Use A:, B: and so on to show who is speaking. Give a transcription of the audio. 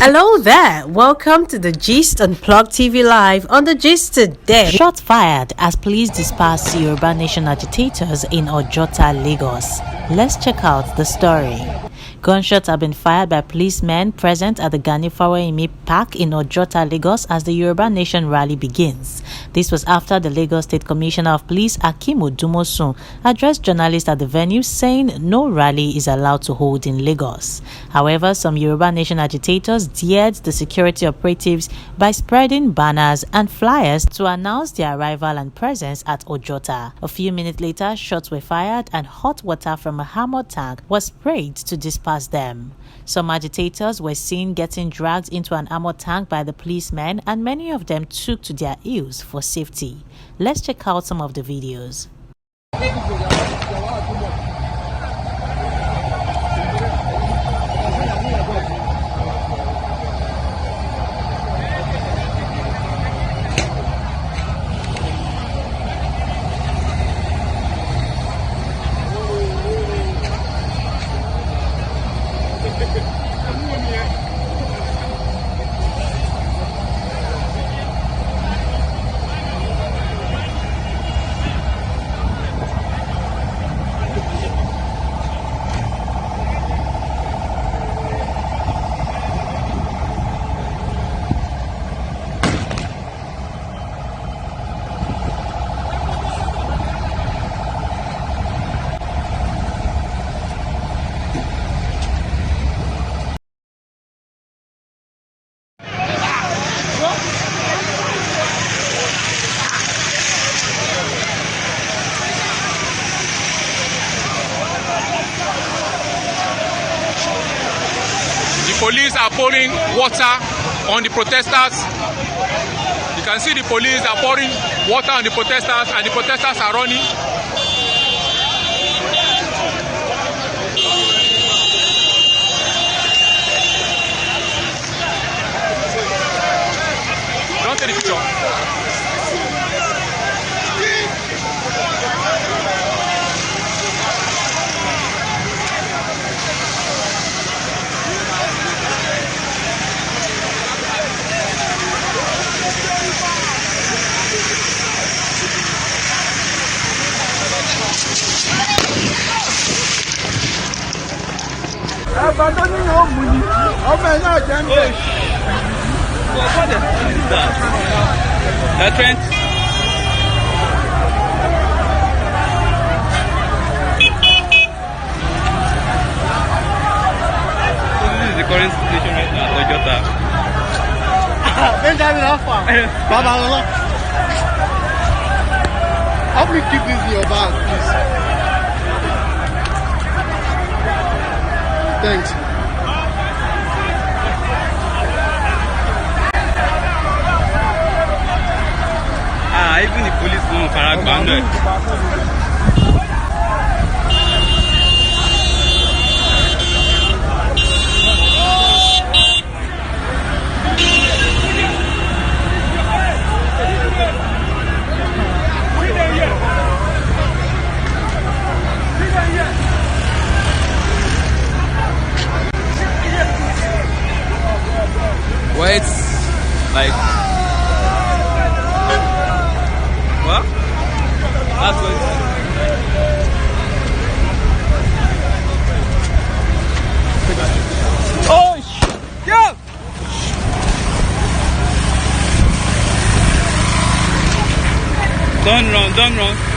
A: Hello there, welcome to the Gist Unplugged TV Live on the Gist today. Shots fired as police disperse Yoruba Nation agitators in Ojota, Lagos. Let's check out the story. Gunshots have been fired by policemen present at the Imi Park in Ojota, Lagos as the Yoruba Nation rally begins. This was after the Lagos State Commissioner of Police Akimu Dumosun addressed journalists at the venue saying no rally is allowed to hold in Lagos. However, some Yoruba Nation agitators dared the security operatives by spreading banners and flyers to announce their arrival and presence at Ojota. A few minutes later, shots were fired and hot water from a hammer tank was sprayed to disperse them. Some agitators were seen getting dragged into an armored tank by the policemen, and many of them took to their heels for safety. Let's check out some of the videos.
B: The police are pouring water on the protesters. You can see the police are pouring water on the protesters, and the protesters are running. Don't take the picture. Trent. So this is the current situation right now at Ojota.
C: Help me keep this in your bag, please. Thanks.
B: Even the police don't fara. Well, it's like what? That's what it's like. Oh, yo! Don't run, don't run.